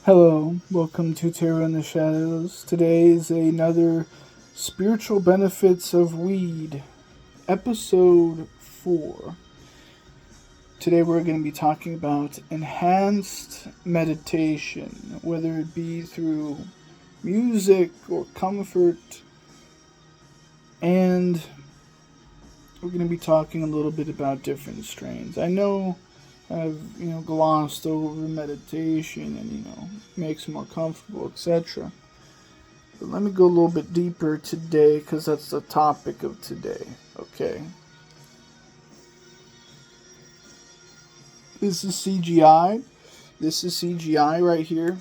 Hello, welcome to Terror in the Shadows. Today is another Spiritual Benefits of Weed, episode 4. Today we're going to be talking about enhanced meditation, whether it be through music or comfort, and we're going to be talking a little bit about different strains. I know I've glossed over meditation and makes you more comfortable, etc. But let me go a little bit deeper today because that's the topic of today. Okay. This is CGI. This is CGI right here.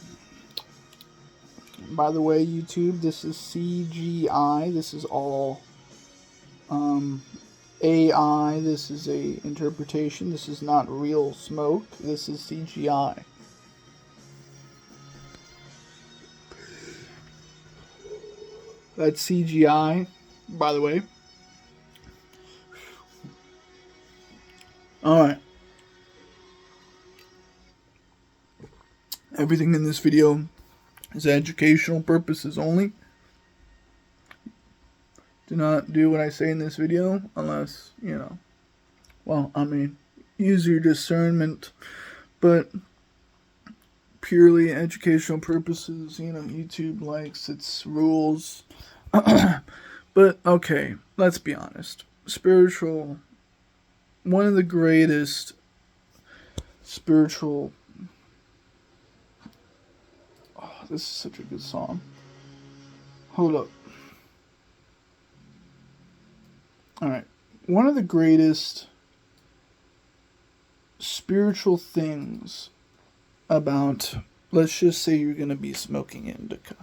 By the way, YouTube, this is CGI. This is all AI. This is a interpretation. This is not real smoke. This is CGI. That's CGI, by the way. Alright. Everything in this video is educational purposes only. Do not do what I say in this video unless, use your discernment. But purely educational purposes, YouTube likes its rules. But okay, let's be honest. One of the greatest spiritual. Oh, this is such a good song. Hold up. Alright. One of the greatest spiritual things about, let's just say you're going to be smoking indica.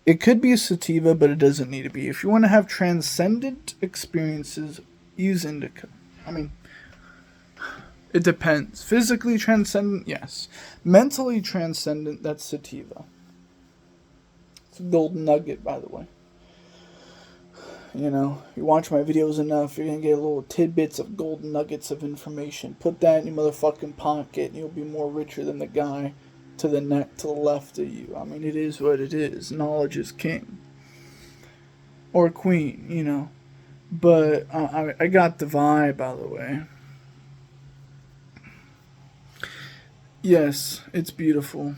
It could be a sativa, but it doesn't need to be. If you want to have transcendent experiences, use indica. It depends. Physically transcendent, yes. Mentally transcendent, that's sativa. It's a golden nugget, by the way. You watch my videos enough, you're gonna get little tidbits of golden nuggets of information. Put that in your motherfucking pocket, and you'll be more richer than the guy to the left of you. It is what it is. Knowledge is king. Or queen, But I got the vibe, by the way. Yes, it's beautiful.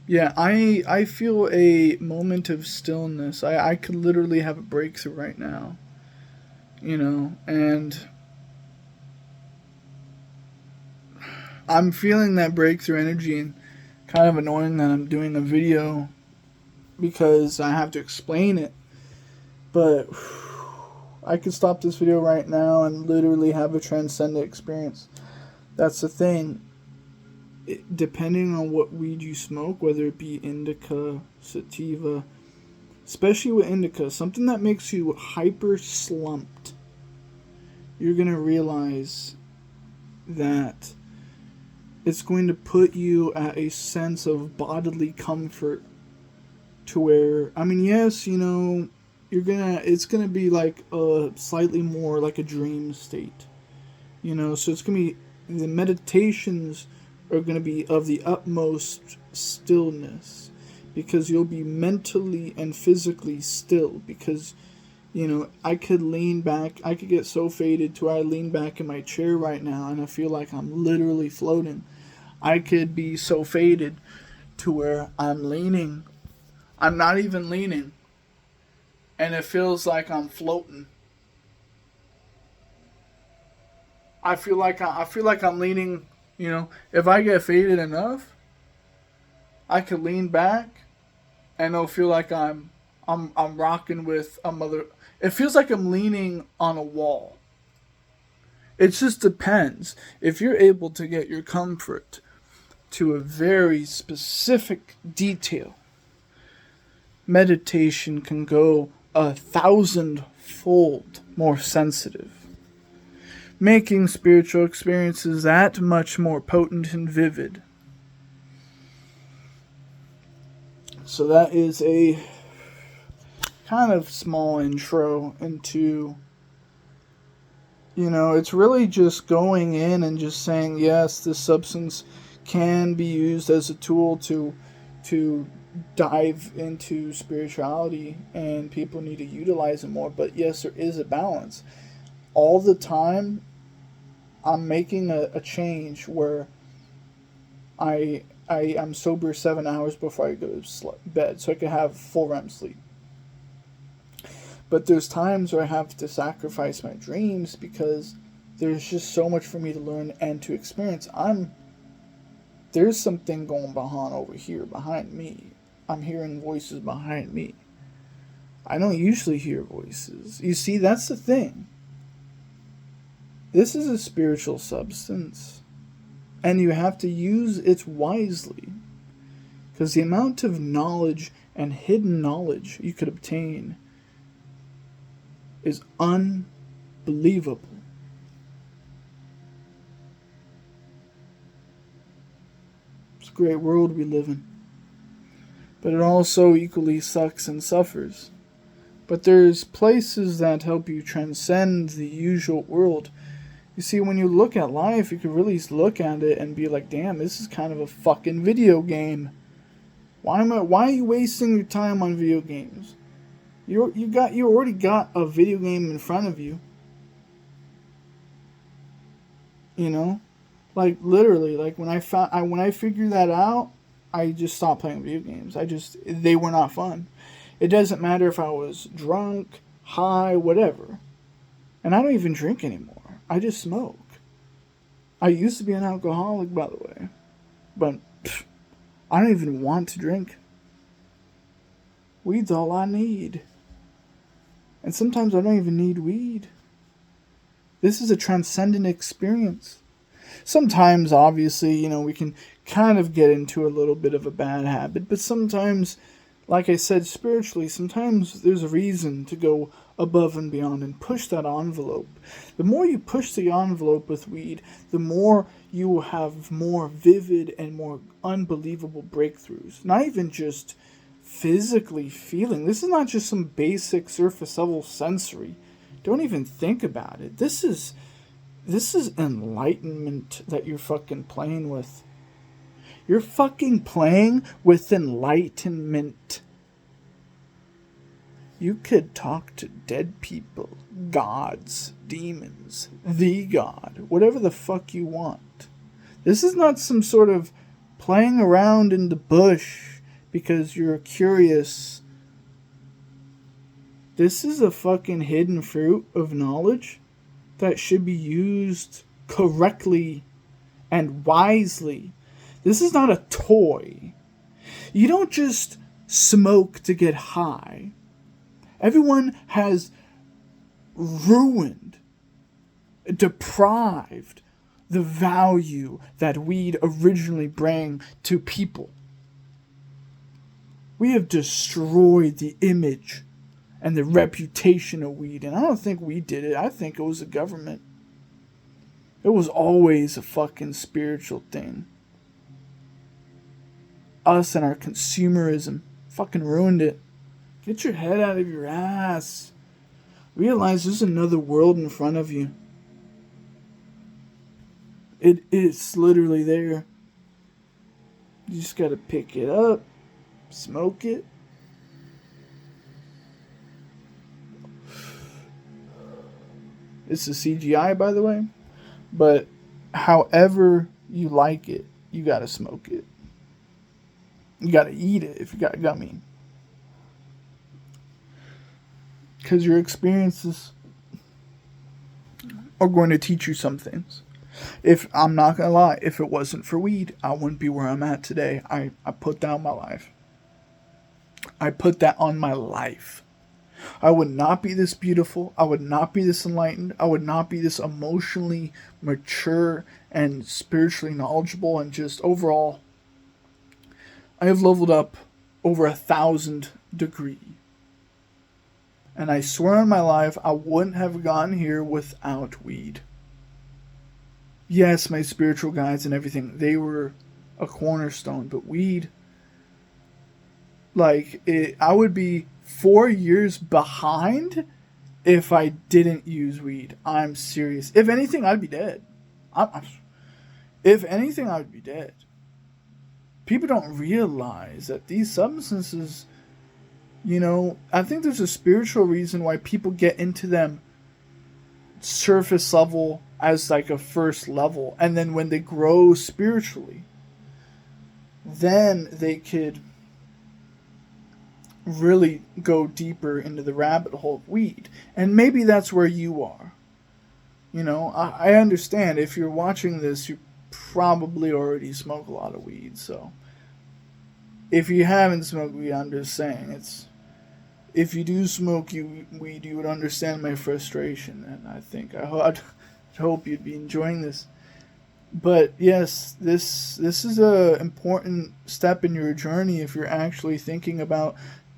Yeah, I feel a moment of stillness. I could literally have a breakthrough right now. And I'm feeling that breakthrough energy, and kind of annoying that I'm doing a video because I have to explain it. But I could stop this video right now and literally have a transcendent experience. That's the thing. Depending on what weed you smoke, whether it be indica, sativa, especially with indica, something that makes you hyper slumped, you're going to realize that it's going to put you at a sense of bodily comfort to where, yes, it's going to be like a slightly more like a dream state, so it's going to be, the meditations are going to be of the utmost stillness, because you'll be mentally and physically still, because I could lean back, I could get so faded to where I lean back in my chair right now and I feel like I'm literally floating. I could be so faded to where I'm leaning, I'm not even leaning, and it feels like I'm floating. I feel like I'm leaning. If I get faded enough, I could lean back, and it'll feel like I'm rocking with a mother. It feels like I'm leaning on a wall. It just depends. If you're able to get your comfort to a very specific detail, meditation can go 1,000-fold more sensitive, making spiritual experiences that much more potent and vivid. So that is a kind of small intro into You know, it's really just going in and just saying, yes, this substance can be used as a tool to dive into spirituality, and people need to utilize it more. But yes, there is a balance. All the time, I'm making a change where I'm sober 7 hours before I go to bed, so I can have full REM sleep. But there's times where I have to sacrifice my dreams because there's just so much for me to learn and to experience. There's something going on over here behind me. I'm hearing voices behind me. I don't usually hear voices. You see, that's the thing. This is a spiritual substance, and you have to use it wisely, because the amount of knowledge and hidden knowledge you could obtain is unbelievable. It's a great world we live in. But it also equally sucks and suffers. But there's places that help you transcend the usual world. You see, when you look at life, you can really look at it and be like, damn, this is kind of a fucking video game. Why are you wasting your time on video games? You already got a video game in front of you. You know? Like literally, like when I figured that out, I just stopped playing video games. They were not fun. It doesn't matter if I was drunk, high, whatever. And I don't even drink anymore. I just smoke. I used to be an alcoholic, by the way. But I don't even want to drink. Weed's all I need. And sometimes I don't even need weed. This is a transcendent experience. Sometimes, obviously, we can kind of get into a little bit of a bad habit. But sometimes, like I said, spiritually, sometimes there's a reason to go above and beyond and push that envelope. The more you push the envelope with weed, the more you will have more vivid and more unbelievable breakthroughs. Not even just physically feeling. This is not just some basic surface level sensory. Don't even think about it. This is enlightenment that you're fucking playing with. You're fucking playing with enlightenment. You could talk to dead people, gods, demons, the god, whatever the fuck you want. This is not some sort of playing around in the bush because you're curious. This is a fucking hidden fruit of knowledge that should be used correctly and wisely. This is not a toy. You don't just smoke to get high. Everyone has ruined, deprived the value that weed originally brought to people. We have destroyed the image and the reputation of weed. And I don't think we did it. I think it was the government. It was always a fucking spiritual thing. Us and our consumerism fucking ruined it. Get your head out of your ass. Realize there's another world in front of you. It's literally there. You just gotta pick it up, smoke it. It's a CGI, by the way. But however you like it, you gotta smoke it. You gotta eat it if you got gummy. Because your experiences are going to teach you some things. If I'm not gonna lie, if it wasn't for weed, I wouldn't be where I'm at today. I put down my life. I put that on my life. I would not be this beautiful. I would not be this enlightened. I would not be this emotionally mature and spiritually knowledgeable, and just overall, I have leveled up over 1,000 degrees. And I swear on my life, I wouldn't have gotten here without weed. Yes, my spiritual guides and everything, they were a cornerstone, but weed, I would be 4 years behind if I didn't use weed. I'm serious. If anything, I'd be dead. If anything, I would be dead. People don't realize that these substances, I think there's a spiritual reason why people get into them surface level as like a first level. And then when they grow spiritually, then they could really go deeper into the rabbit hole of weed. And maybe that's where you are. I understand if you're watching this, you probably already smoke a lot of weed. So if you haven't smoked weed, I'm just saying, if you do smoke weed, you would understand my frustration. And I'd hope you'd be enjoying this. But yes, this is a important step in your journey if you're actually thinking about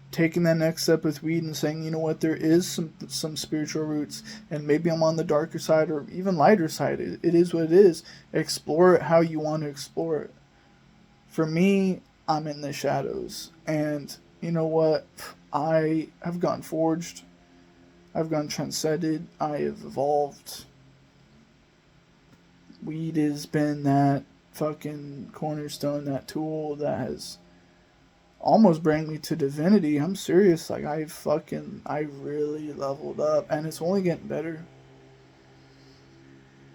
taking that next step with weed and saying, you know what, there is some spiritual roots, and maybe I'm on the darker side or even lighter side. It is what it is. Explore it how you want to explore it. For me, I'm in the shadows, and you know what? I have gotten forged. I've gone transcended. I have evolved. Weed has been that fucking cornerstone, that tool that has almost bring me to divinity. I'm serious. Like, I really leveled up, and it's only getting better.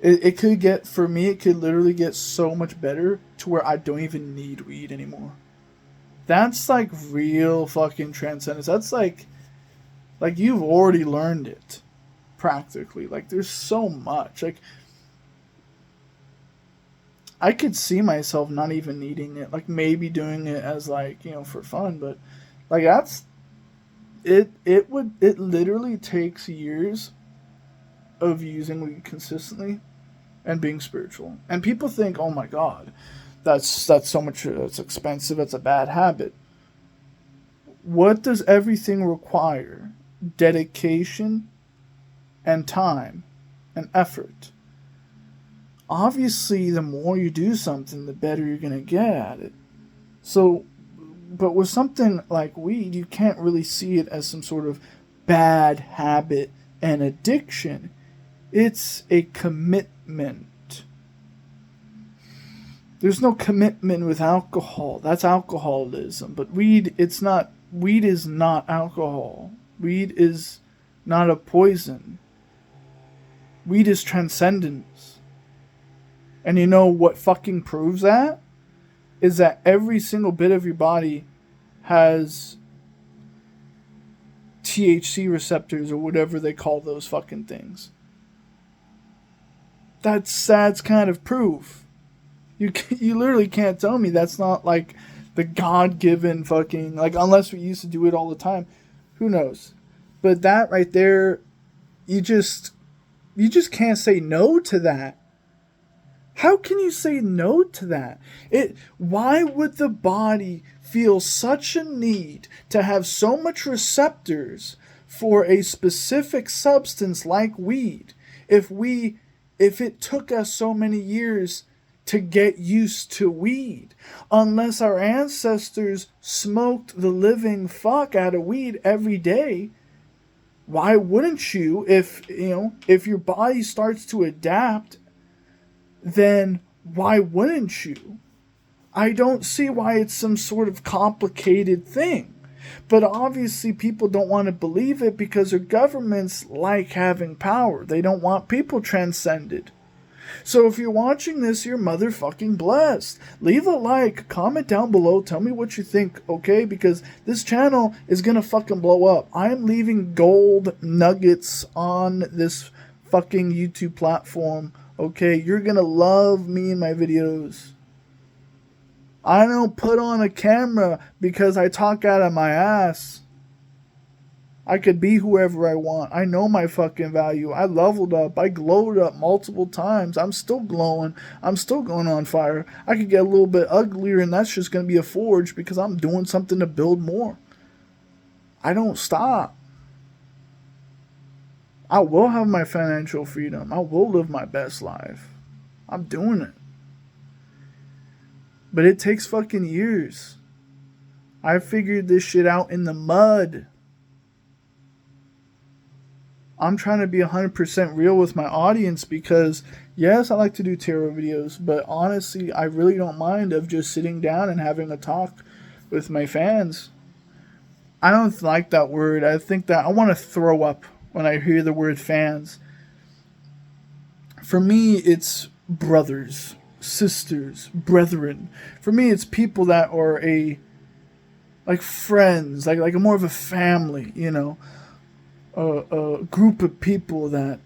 It could get, for me, it could literally get so much better to where I don't even need weed anymore. That's like real fucking transcendence. That's like you've already learned it, practically. Like, there's so much. Like, I could see myself not even needing it, like maybe doing it as like, for fun, but like that's it literally takes years of using weed consistently and being spiritual. And people think, "Oh my god, that's so much, that's expensive, that's a bad habit." What does everything require? Dedication and time and effort. Obviously, the more you do something, the better you're going to get at it. So, but with something like weed, you can't really see it as some sort of bad habit and addiction. It's a commitment. There's no commitment with alcohol. That's alcoholism. But weed is not alcohol. Weed is not a poison. Weed is transcendence. And you know what fucking proves that? Is that every single bit of your body has THC receptors or whatever they call those fucking things. That's kind of proof. You literally can't tell me that's not like the God-given fucking, like, unless we used to do it all the time. Who knows? But that right there, you just can't say no to that. How can you say no to that? Why would the body feel such a need to have so much receptors for a specific substance like weed if it took us so many years to get used to weed? Unless our ancestors smoked the living fuck out of weed every day, why wouldn't you? If your body starts to adapt, then why wouldn't you? I don't see why it's some sort of complicated thing. But obviously people don't want to believe it because their governments like having power. They don't want people transcended. So if you're watching this, you're motherfucking blessed. Leave a like, comment down below, tell me what you think, okay? Because this channel is gonna fucking blow up. I'm leaving gold nuggets on this fucking YouTube platform. Okay, you're gonna love me and my videos. I don't put on a camera because I talk out of my ass. I could be whoever I want. I know my fucking value. I leveled up. I glowed up multiple times. I'm still glowing. I'm still going on fire. I could get a little bit uglier, and that's just gonna be a forge because I'm doing something to build more. I don't stop. I will have my financial freedom. I will live my best life. I'm doing it. But it takes fucking years. I figured this shit out in the mud. I'm trying to be 100% real with my audience because, yes, I like to do tarot videos, but honestly, I really don't mind of just sitting down and having a talk with my fans. I don't like that word. I think that I want to throw up when I hear the word fans. For me, it's brothers, sisters, brethren. For me, it's people that are like friends, like a more of a family, you know, a group of people that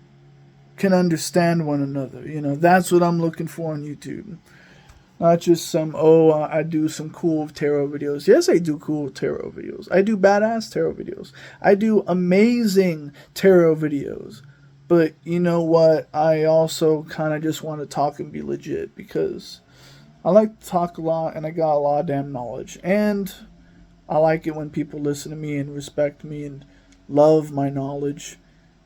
can understand one another. You know, that's what I'm looking for on YouTube. Not just I do some cool tarot videos. Yes, I do cool tarot videos. I do badass tarot videos. I do amazing tarot videos. But you know what? I also kind of just want to talk and be legit because I like to talk a lot and I got a lot of damn knowledge. And I like it when people listen to me and respect me and love my knowledge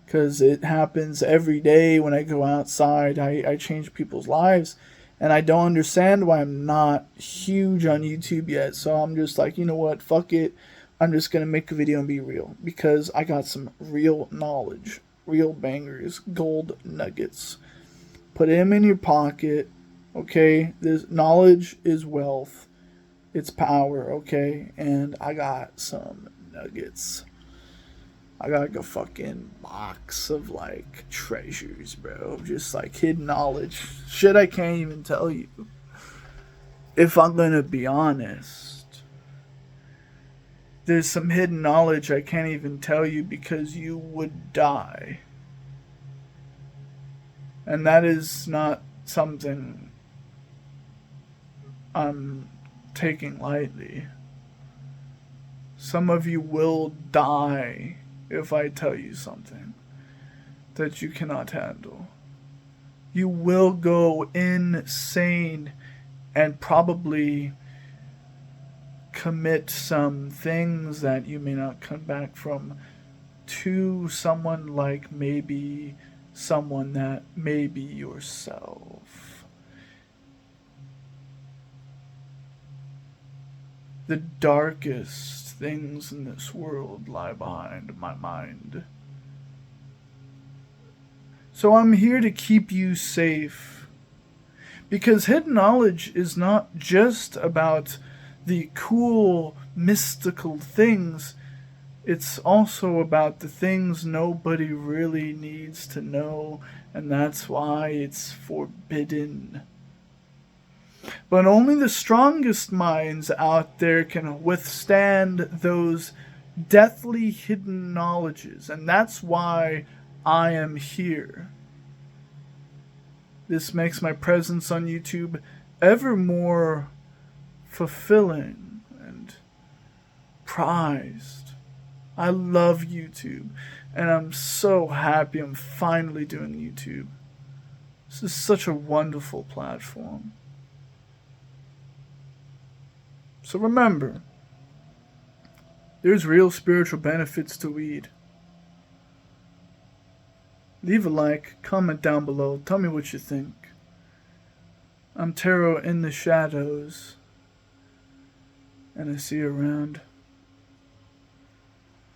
because it happens every day when I go outside. I change people's lives. And I don't understand why I'm not huge on YouTube yet. So I'm just like, you know what? Fuck it. I'm just going to make a video and be real. Because I got some real knowledge. Real bangers. Gold nuggets. Put them in your pocket. Okay? This knowledge is wealth. It's power. Okay? And I got some nuggets. I got like a fucking box of like treasures, bro. Just like hidden knowledge. Shit I can't even tell you. If I'm gonna be honest, there's some hidden knowledge I can't even tell you because you would die. And that is not something I'm taking lightly. Some of you will die if I tell you something that you cannot handle. You will go insane and probably commit some things that you may not come back from to someone like maybe someone that may be yourself. The darkest things in this world lie behind my mind. So I'm here to keep you safe. Because hidden knowledge is not just about the cool, mystical things. It's also about the things nobody really needs to know, and that's why it's forbidden. But only the strongest minds out there can withstand those deathly hidden knowledges. And that's why I am here. This makes my presence on YouTube ever more fulfilling and prized. I love YouTube. And I'm so happy I'm finally doing YouTube. This is such a wonderful platform. So remember, there's real spiritual benefits to weed. Leave a like, comment down below, tell me what you think. I'm Tarot in the Shadows, and I see you around.